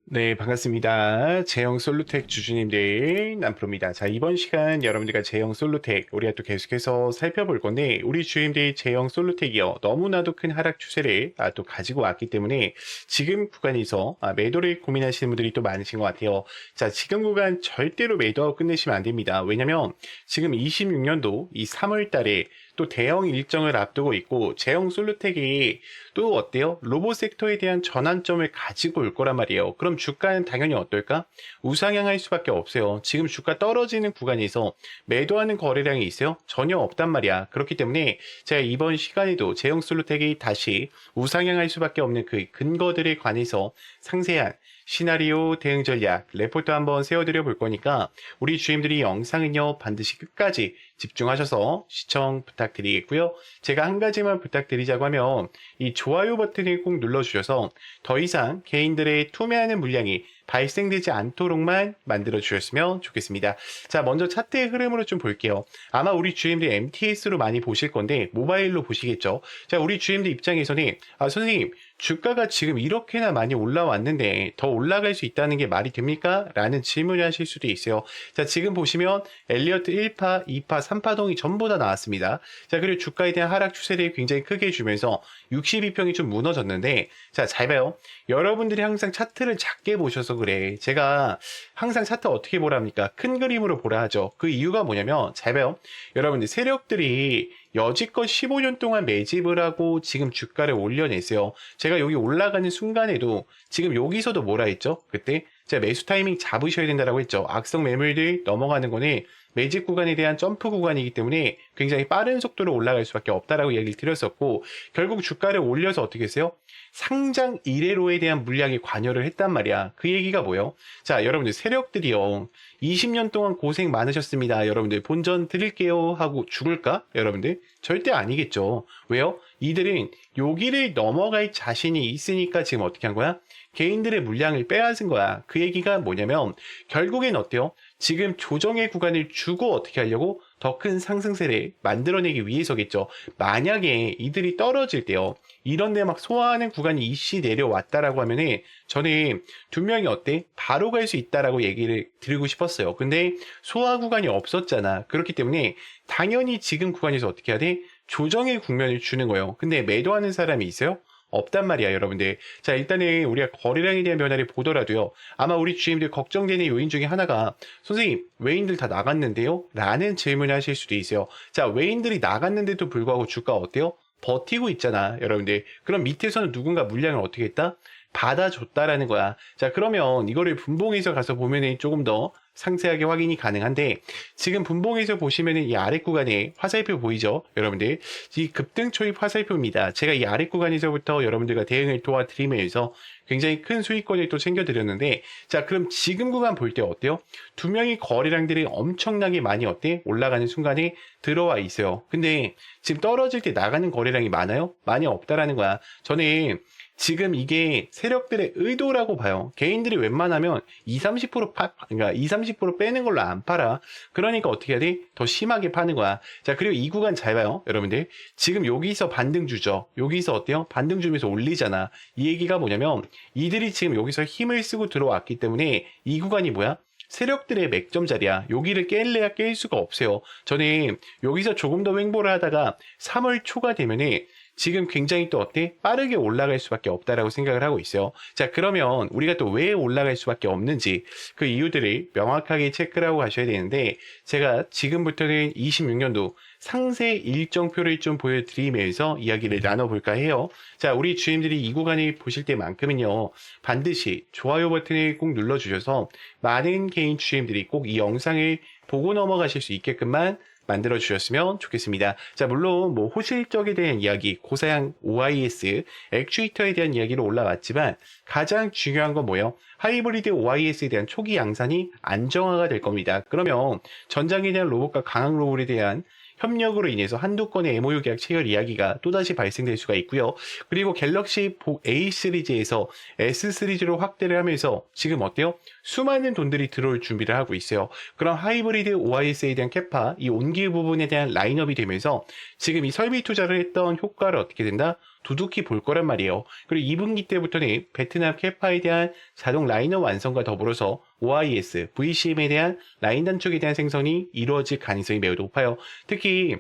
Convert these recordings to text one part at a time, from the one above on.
네, 반갑습니다. 제형 솔루텍 주주님들 남프로입니다. 자, 이번 시간 여러분들과 제형 솔루텍 우리가 또 계속해서 살펴볼 건데 우리 주주님들이 제형 솔루텍이요 너무나도 큰 하락 추세를 또 가지고 왔기 때문에 지금 구간에서 매도를 고민하시는 분들이 또 많으신 것 같아요. 자, 지금 구간 절대로 매도하고 끝내시면 안 됩니다. 왜냐면 지금 26년도 이 3월 달에 또 대형 일정을 앞두고 있고 제형 솔루텍이 또 어때요? 로봇 섹터에 대한 전환점을 가지고 올 거란 말이에요. 그럼 주가는 당연히 어떨까? 우상향할 수밖에 없어요. 지금 주가 떨어지는 구간에서 매도하는 거래량이 있어요? 전혀 없단 말이야. 그렇기 때문에 제가 이번 시간에도 제형 솔루텍이 다시 우상향할 수밖에 없는 그 근거들에 관해서 상세한 시나리오 대응 전략 레포트 한번 세워드려 볼 거니까 우리 주임들이 영상은요 반드시 끝까지 집중하셔서 시청 부탁드리겠고요. 제가 한 가지만 부탁드리자고 하면 이 좋아요 버튼을 꼭 눌러주셔서 더 이상 개인들의 투매하는 물량이 발생되지 않도록만 만들어 주셨으면 좋겠습니다. 자, 먼저 차트의 흐름으로 좀 볼게요. 아마 우리 주임들 MTS로 많이 보실 건데 모바일로 보시겠죠. 자, 우리 주임들 입장에서는 선생님 주가가 지금 이렇게나 많이 올라왔는데 더 올라갈 수 있다는 게 말이 됩니까? 라는 질문을 하실 수도 있어요. 자, 지금 보시면 엘리어트 1파, 2파, 3파동이 전부 다 나왔습니다. 자, 그리고 주가에 대한 하락 추세를 굉장히 크게 주면서 62평이 좀 무너졌는데 자, 잘 봐요. 여러분들이 항상 차트를 작게 보셔서 그래. 제가 항상 차트 어떻게 보랍니까? 큰 그림으로 보라 하죠. 그 이유가 뭐냐면 잘 봐요. 여러분들 세력들이 여지껏 15년 동안 매집을 하고 지금 주가를 올려냈어요. 제가 여기 올라가는 순간에도 지금 여기서도 뭐라 했죠? 그때 제가 매수 타이밍 잡으셔야 된다라고 했죠. 악성 매물들 넘어가는 거는 매집 구간에 대한 점프 구간이기 때문에 굉장히 빠른 속도로 올라갈 수밖에 없다라고 얘기를 드렸었고 결국 주가를 올려서 어떻게 했어요? 상장 이래로에 대한 물량이 관여를 했단 말이야. 그 얘기가 뭐예요? 자, 여러분들 세력들이요. 20년 동안 고생 많으셨습니다. 여러분들 본전 드릴게요 하고 죽을까? 여러분들 절대 아니겠죠. 왜요? 이들은 여기를 넘어갈 자신이 있으니까 지금 어떻게 한 거야? 개인들의 물량을 빼앗은 거야. 그 얘기가 뭐냐면 결국엔 어때요? 지금 조정의 구간을 주고 어떻게 하려고? 더 큰 상승세를 만들어내기 위해서겠죠. 만약에 이들이 떨어질 때요. 이런데 막 소화하는 구간이 이씨 내려왔다라고 하면은 저는 두 명이 어때? 바로 갈 수 있다라고 얘기를 드리고 싶었어요. 근데 소화 구간이 없었잖아. 그렇기 때문에 당연히 지금 구간에서 어떻게 해야 돼? 조정의 국면을 주는 거예요. 근데 매도하는 사람이 있어요? 없단 말이야, 여러분들. 자, 일단은 우리가 거래량에 대한 변화를 보더라도요. 아마 우리 주임들 걱정되는 요인 중에 하나가 선생님, 외인들 다 나갔는데요? 라는 질문을 하실 수도 있어요. 자, 외인들이 나갔는데도 불구하고 주가 어때요? 버티고 있잖아, 여러분들. 그럼 밑에서는 누군가 물량을 어떻게 했다? 받아줬다라는 거야. 자, 그러면 이거를 분봉에서 가서 보면은 조금 더 상세하게 확인이 가능한데 지금 분봉에서 보시면은 이 아래 구간에 화살표 보이죠? 여러분들 이 급등 초입 화살표입니다. 제가 이 아래 구간에서부터 여러분들과 대응을 도와드리면서 굉장히 큰 수익권을 또 챙겨드렸는데 자, 그럼 지금 구간 볼 때 어때요? 두 명이 거래량들이 엄청나게 많이 어때? 올라가는 순간에 들어와 있어요. 근데 지금 떨어질 때 나가는 거래량이 많아요? 많이 없다라는 거야. 저는 지금 이게 세력들의 의도라고 봐요. 개인들이 웬만하면 20, 30% 그러니까 20, 30% 빼는 걸로 안 팔아. 그러니까 어떻게 해야 돼? 더 심하게 파는 거야. 자, 그리고 이 구간 잘 봐요. 여러분들. 지금 여기서 반등 주죠. 여기서 어때요? 반등 주면서 올리잖아. 이 얘기가 뭐냐면 이들이 지금 여기서 힘을 쓰고 들어왔기 때문에 이 구간이 뭐야? 세력들의 맥점 자리야. 여기를 깰래야 깰 수가 없어요. 저는 여기서 조금 더 횡보를 하다가 3월 초가 되면은 지금 굉장히 또 어때? 빠르게 올라갈 수밖에 없다라고 생각을 하고 있어요. 자, 그러면 우리가 또 왜 올라갈 수밖에 없는지 그 이유들을 명확하게 체크를 하고 가셔야 되는데 제가 지금부터는 26년도 상세 일정표를 좀 보여드리면서 이야기를 나눠볼까 해요. 자, 우리 주임들이 이 구간을 보실 때만큼은요. 반드시 좋아요 버튼을 꼭 눌러주셔서 많은 개인 주임들이 꼭 이 영상을 보고 넘어가실 수 있게끔만 만들어 주셨으면 좋겠습니다. 자, 물론 뭐 호실적에 대한 이야기, 고사양 OIS, 액추에이터에 대한 이야기로 올라왔지만 가장 중요한 건 뭐예요? 하이브리드 OIS에 대한 초기 양산이 안정화가 될 겁니다. 그러면 전장에 대한 로봇과 강한 로봇에 대한 협력으로 인해서 한두 건의 MOU 계약 체결 이야기가 또다시 발생될 수가 있고요. 그리고 갤럭시 A 시리즈에서 S 시리즈로 확대를 하면서 지금 어때요? 수많은 돈들이 들어올 준비를 하고 있어요. 그럼 하이브리드 OIS에 대한 캐파, 이 온기 부분에 대한 라인업이 되면서 지금 이 설비 투자를 했던 효과를 어떻게 된다? 두둑히 볼 거란 말이에요. 그리고 2분기 때부터는 베트남 캐파에 대한 자동 라인업 완성과 더불어서 OIS, VCM에 대한 라인 단축에 대한 생성이 이루어질 가능성이 매우 높아요. 특히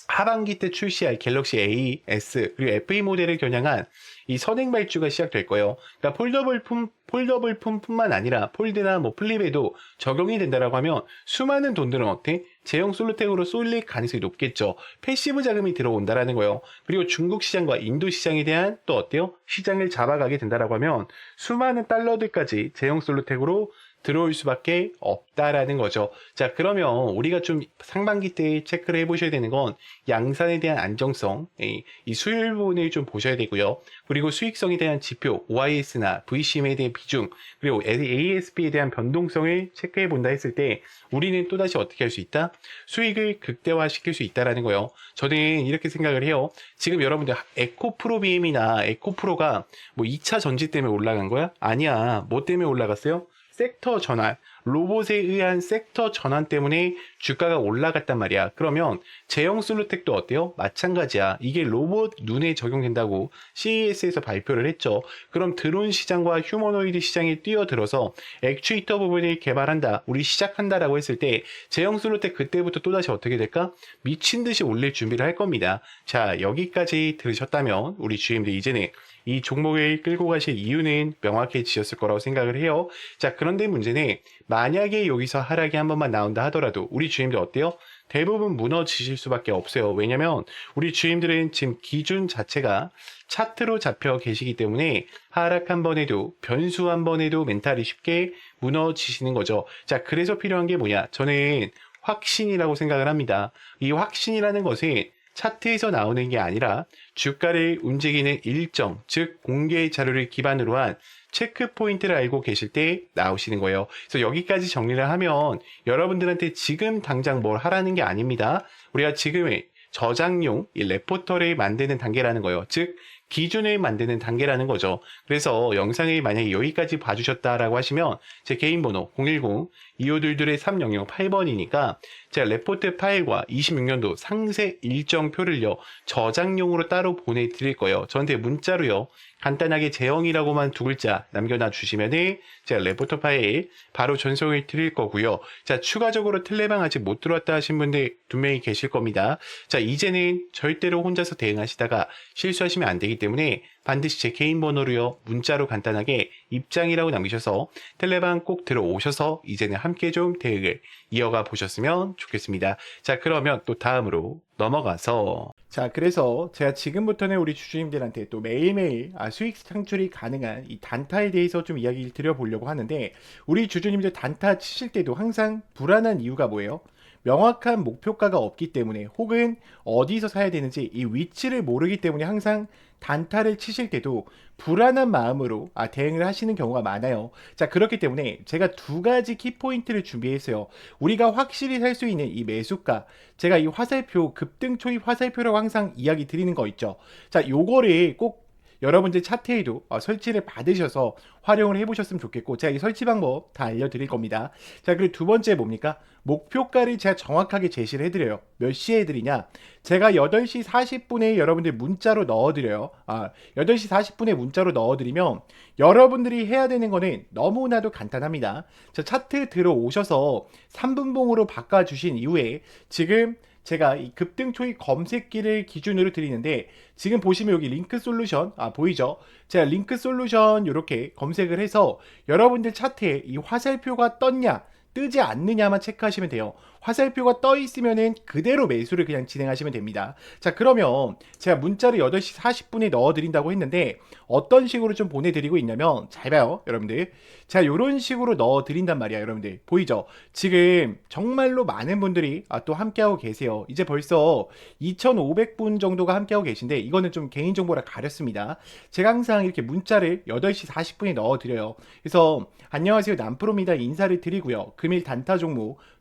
하반기 때 출시할 갤럭시 A, S, 그리고 FE 모델을 겨냥한 이 선행 발주가 시작될 거예요. 그러니까 폴더블품뿐만 아니라 폴드나 뭐 플립에도 적용이 된다라고 하면 수많은 돈들은 어때? 제형 솔루텍으로 쏠릴 가능성이 높겠죠. 패시브 자금이 들어온다라는 거예요. 그리고 중국 시장과 인도 시장에 대한 또 어때요? 시장을 잡아가게 된다라고 하면 수많은 달러들까지 제형 솔루텍으로 들어올 수밖에 없다라는 거죠. 자, 그러면 우리가 좀 상반기 때 체크를 해보셔야 되는 건 양산에 대한 안정성, 이 수율 부분을 좀 보셔야 되고요. 그리고 수익성에 대한 지표, OIS나 VCM에 대한 비중, 그리고 ASP에 대한 변동성을 체크해 본다 했을 때 우리는 또다시 어떻게 할 수 있다? 수익을 극대화시킬 수 있다라는 거예요. 저는 이렇게 생각을 해요. 지금 여러분들 에코프로 BM이나 에코프로가 뭐 2차 전지 때문에 올라간 거야? 아니야. 뭐 때문에 올라갔어요? 섹터 전환, 로봇에 의한 섹터 전환 때문에 주가가 올라갔단 말이야. 그러면 제형 솔루텍도 어때요? 마찬가지야. 이게 로봇 눈에 적용된다고 CES에서 발표를 했죠. 그럼 드론 시장과 휴머노이드 시장에 뛰어들어서 액추에이터 부분을 개발한다, 우리 시작한다라고 했을 때 제형 솔루텍 그때부터 또다시 어떻게 될까? 미친 듯이 올릴 준비를 할 겁니다. 자, 여기까지 들으셨다면 우리 주임들 이제는 이 종목을 끌고 가실 이유는 명확해지셨을 거라고 생각을 해요. 자, 그런데 문제는 만약에 여기서 하락이 한 번만 나온다 하더라도 우리 주임들 어때요? 대부분 무너지실 수밖에 없어요. 왜냐면 우리 주임들은 지금 기준 자체가 차트로 잡혀 계시기 때문에 하락 한 번 해도 변수 한 번 해도 멘탈이 쉽게 무너지시는 거죠. 자, 그래서 필요한 게 뭐냐? 저는 확신이라고 생각을 합니다. 이 확신이라는 것은 차트에서 나오는 게 아니라 주가를 움직이는 일정, 즉 공개 자료를 기반으로 한 체크 포인트를 알고 계실 때 나오시는 거예요. 그래서 여기까지 정리를 하면 여러분들한테 지금 당장 뭘 하라는 게 아닙니다. 우리가 지금의 저장용 이 레포터를 만드는 단계라는 거예요. 즉 기준을 만드는 단계라는 거죠. 그래서 영상을 만약에 여기까지 봐주셨다라고 하시면 제 개인 번호 010-2522-3008번이니까 제가 레포트 파일과 26년도 상세 일정표를요 저장용으로 따로 보내드릴 거예요. 저한테 문자로요 간단하게 제형이라고만 두 글자 남겨놔 주시면은 제가 레포터 파일 바로 전송을 드릴 거고요. 자, 추가적으로 텔레방 아직 못 들어왔다 하신 분들 두 명이 계실 겁니다. 자, 이제는 절대로 혼자서 대응하시다가 실수하시면 안 되기 때문에 반드시 제 개인 번호로요 문자로 간단하게 입장이라고 남기셔서 텔레방 꼭 들어오셔서 이제는 함께 좀 대응을 이어가 보셨으면 좋겠습니다. 자, 그러면 또 다음으로 넘어가서 자, 그래서 제가 지금부터는 우리 주주님들한테 또 매일매일 수익 창출이 가능한 이 단타에 대해서 좀 이야기를 드려보려고 하는데, 우리 주주님들 단타 치실 때도 항상 불안한 이유가 뭐예요? 명확한 목표가가 없기 때문에, 혹은 어디서 사야 되는지 이 위치를 모르기 때문에 항상 단타를 치실 때도 불안한 마음으로 대응을 하시는 경우가 많아요. 자, 그렇기 때문에 제가 두 가지 키포인트를 준비했어요. 우리가 확실히 살 수 있는 이 매수가, 제가 이 화살표, 급등 초입 화살표라고 항상 이야기 드리는 거 있죠. 자, 요거를 꼭 여러분들 차트에도 설치를 받으셔서 활용을 해보셨으면 좋겠고, 제가 이 설치 방법 다 알려드릴 겁니다. 자, 그리고 두 번째 뭡니까? 목표가를 제가 정확하게 제시를 해드려요. 몇 시에 해드리냐? 제가 8시 40분에 여러분들 문자로 넣어드려요. 8시 40분에 문자로 넣어드리면 여러분들이 해야 되는 거는 너무나도 간단합니다. 자, 차트 들어오셔서 3분봉으로 바꿔주신 이후에 지금 제가 이 급등 초입 검색기를 기준으로 드리는데, 지금 보시면 여기 링크 솔루션 보이죠? 제가 링크 솔루션 이렇게 검색을 해서 여러분들 차트에 이 화살표가 떴냐 뜨지 않느냐만 체크하시면 돼요. 화살표가 떠 있으면은 그대로 매수를 그냥 진행하시면 됩니다. 자, 그러면 제가 문자를 8시 40분에 넣어 드린다고 했는데 어떤 식으로 좀 보내드리고 있냐면, 잘 봐요 여러분들. 제가 이런 식으로 넣어 드린단 말이야. 여러분들 보이죠? 지금 정말로 많은 분들이 또 함께하고 계세요. 이제 벌써 2,500분 정도가 함께하고 계신데, 이거는 좀 개인정보라 가렸습니다. 제가 항상 이렇게 문자를 8시 40분에 넣어 드려요. 그래서 안녕하세요 남프로입니다 인사를 드리고요, 금일 단타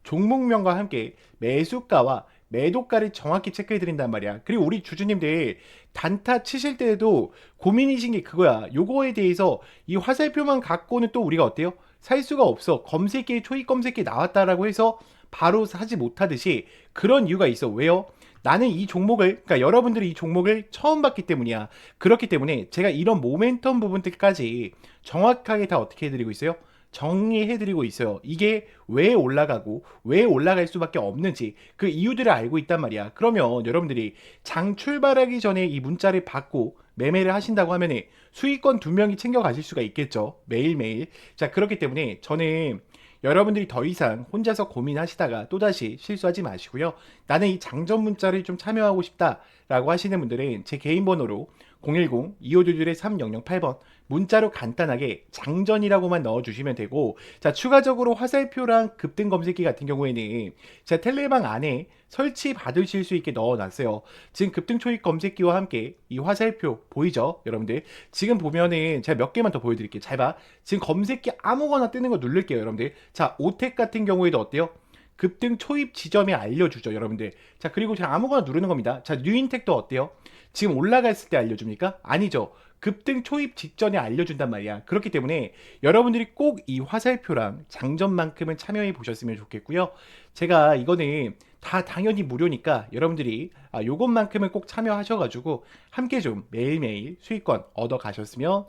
종목명과 함께 매수가와 매도가를 정확히 체크해 드린단 말이야. 그리고 우리 주주님들 단타 치실 때에도 고민이신 게 그거야. 요거에 대해서 이 화살표만 갖고는 또 우리가 어때요? 살 수가 없어. 검색기에 초입 검색기 나왔다라고 해서 바로 사지 못하듯이 그런 이유가 있어. 왜요? 나는 이 종목을, 그러니까 여러분들이 이 종목을 처음 봤기 때문이야. 그렇기 때문에 제가 이런 모멘텀 부분들까지 정확하게 다 어떻게 해드리고 있어요? 정리해드리고 있어요. 이게 왜 올라가고 왜 올라갈 수밖에 없는지 그 이유들을 알고 있단 말이야. 그러면 여러분들이 장 출발하기 전에 이 문자를 받고 매매를 하신다고 하면 수익권 두 명이 챙겨 가실 수가 있겠죠. 매일매일. 자, 그렇기 때문에 저는 여러분들이 더 이상 혼자서 고민하시다가 또다시 실수하지 마시고요. 나는 이 장전 문자를 좀 참여하고 싶다라고 하시는 분들은 제 개인 번호로 010-2522-3008번 문자로 간단하게 장전이라고만 넣어주시면 되고, 자, 추가적으로 화살표랑 급등 검색기 같은 경우에는 제 텔레방 안에 설치 받으실 수 있게 넣어놨어요. 지금 급등 초입 검색기와 함께 이 화살표 보이죠? 여러분들 지금 보면은 제가 몇 개만 더 보여드릴게요. 잘 봐. 지금 검색기 아무거나 뜨는 거 누를게요, 여러분들. 자, 오텍 같은 경우에도 어때요? 급등 초입 지점에 알려주죠, 여러분들. 자, 그리고 제가 아무거나 누르는 겁니다. 자, 뉴인텍도 어때요? 지금 올라갔을 때 알려줍니까? 아니죠. 급등 초입 직전에 알려준단 말이야. 그렇기 때문에 여러분들이 꼭 이 화살표랑 장점만큼은 참여해 보셨으면 좋겠고요. 제가 이거는 다 당연히 무료니까 여러분들이 요것만큼은 꼭 참여하셔가지고 함께 좀 매일매일 수익권 얻어 가셨으면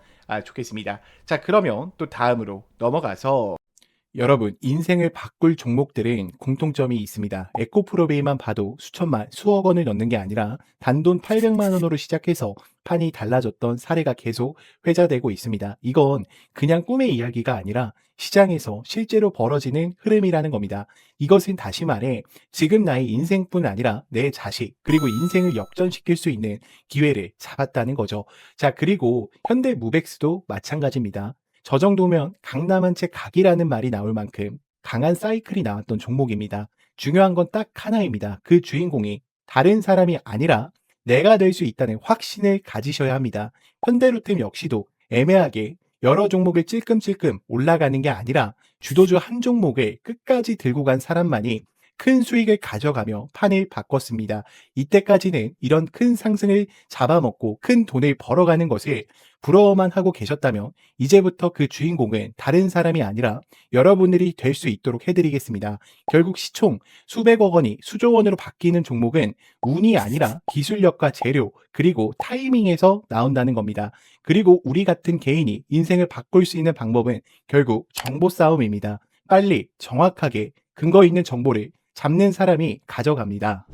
좋겠습니다. 자, 그러면 또 다음으로 넘어가서 여러분, 인생을 바꿀 종목들은 공통점이 있습니다. 에코프로베이만 봐도 수천만, 수억 원을 넣는 게 아니라 단돈 800만 원으로 시작해서 판이 달라졌던 사례가 계속 회자되고 있습니다. 이건 그냥 꿈의 이야기가 아니라 시장에서 실제로 벌어지는 흐름이라는 겁니다. 이것은 다시 말해 지금 나의 인생뿐 아니라 내 자식, 그리고 인생을 역전시킬 수 있는 기회를 잡았다는 거죠. 자, 그리고 현대무백스도 마찬가지입니다. 저 정도면 강남 한 채 각이라는 말이 나올 만큼 강한 사이클이 나왔던 종목입니다. 중요한 건 딱 하나입니다. 그 주인공이 다른 사람이 아니라 내가 될 수 있다는 확신을 가지셔야 합니다. 현대로템 역시도 애매하게 여러 종목을 찔끔찔끔 올라가는 게 아니라 주도주 한 종목을 끝까지 들고 간 사람만이 큰 수익을 가져가며 판을 바꿨습니다. 이때까지는 이런 큰 상승을 잡아먹고 큰 돈을 벌어가는 것을 부러워만 하고 계셨다면 이제부터 그 주인공은 다른 사람이 아니라 여러분들이 될 수 있도록 해드리겠습니다. 결국 시총 수백억 원이 수조 원으로 바뀌는 종목은 운이 아니라 기술력과 재료 그리고 타이밍에서 나온다는 겁니다. 그리고 우리 같은 개인이 인생을 바꿀 수 있는 방법은 결국 정보 싸움입니다. 빨리 정확하게 근거 있는 정보를 잡는 사람이 가져갑니다.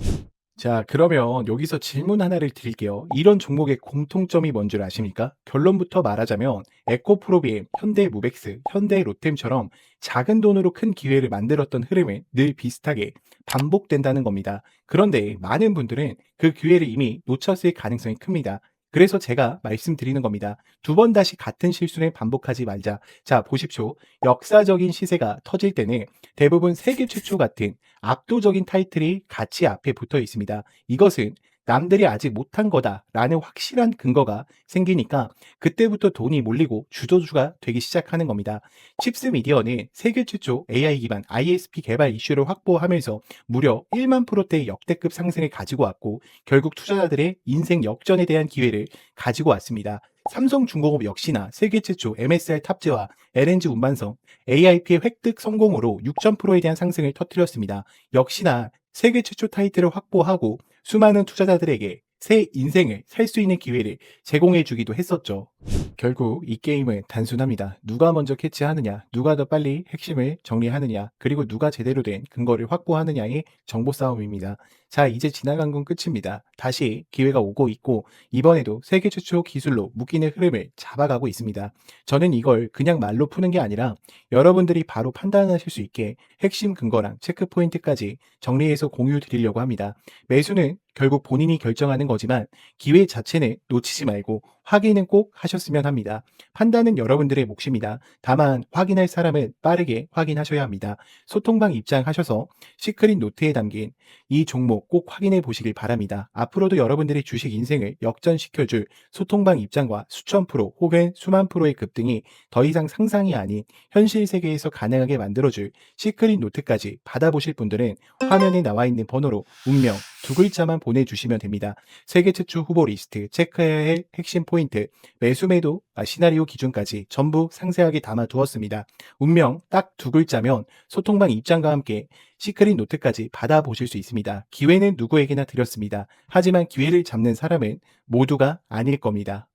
자, 그러면 여기서 질문 하나를 드릴게요. 이런 종목의 공통점이 뭔 줄 아십니까? 결론부터 말하자면 에코프로비엠, 현대무백스, 현대로템처럼 작은 돈으로 큰 기회를 만들었던 흐름은 늘 비슷하게 반복된다는 겁니다. 그런데 많은 분들은 그 기회를 이미 놓쳤을 가능성이 큽니다. 그래서 제가 말씀드리는 겁니다. 두 번 다시 같은 실수를 반복하지 말자. 자, 보십시오. 역사적인 시세가 터질 때는 대부분 세계 최초 같은 압도적인 타이틀이 같이 앞에 붙어 있습니다. 이것은 남들이 아직 못한 거다라는 확실한 근거가 생기니까 그때부터 돈이 몰리고 주도주가 되기 시작하는 겁니다. 칩스 미디어는 세계 최초 AI 기반 ISP 개발 이슈를 확보하면서 무려 1만 프로대의 역대급 상승을 가지고 왔고 결국 투자자들의 인생 역전에 대한 기회를 가지고 왔습니다. 삼성중공업 역시나 세계 최초 MSR 탑재와 LNG 운반성 AIP의 획득 성공으로 6,000%에 대한 상승을 터뜨렸습니다. 역시나 세계 최초 타이틀을 확보하고 수많은 투자자들에게 새 인생을 살 수 있는 기회를 제공해 주기도 했었죠. 결국 이 게임은 단순합니다. 누가 먼저 캐치하느냐, 누가 더 빨리 핵심을 정리하느냐, 그리고 누가 제대로 된 근거를 확보하느냐의 정보 싸움입니다. 자, 이제 지나간 건 끝입니다. 다시 기회가 오고 있고 이번에도 세계 최초 기술로 묶이는 흐름을 잡아가고 있습니다. 저는 이걸 그냥 말로 푸는 게 아니라 여러분들이 바로 판단하실 수 있게 핵심 근거랑 체크 포인트까지 정리해서 공유 드리려고 합니다. 매수는 결국 본인이 결정하는 거지만 기회 자체는 놓치지 말고 확인은 꼭 하셨으면 합니다. 판단은 여러분들의 몫입니다. 다만 확인할 사람은 빠르게 확인하셔야 합니다. 소통방 입장하셔서 시크릿 노트에 담긴 이 종목 꼭 확인해 보시길 바랍니다. 앞으로도 여러분들의 주식 인생을 역전시켜줄 소통방 입장과 수천 프로 혹은 수만 프로의 급등이 더 이상 상상이 아닌 현실 세계에서 가능하게 만들어줄 시크릿 노트까지 받아보실 분들은 화면에 나와 있는 번호로 운명 두 글자만 보내주시면 됩니다. 세계 최초 후보 리스트, 체크해야 할 핵심 포인트, 매수 매도, 시나리오 기준까지 전부 상세하게 담아두었습니다. 운명 딱 두 글자면 소통방 입장과 함께 시크릿 노트까지 받아보실 수 있습니다. 기회는 누구에게나 드렸습니다. 하지만 기회를 잡는 사람은 모두가 아닐 겁니다.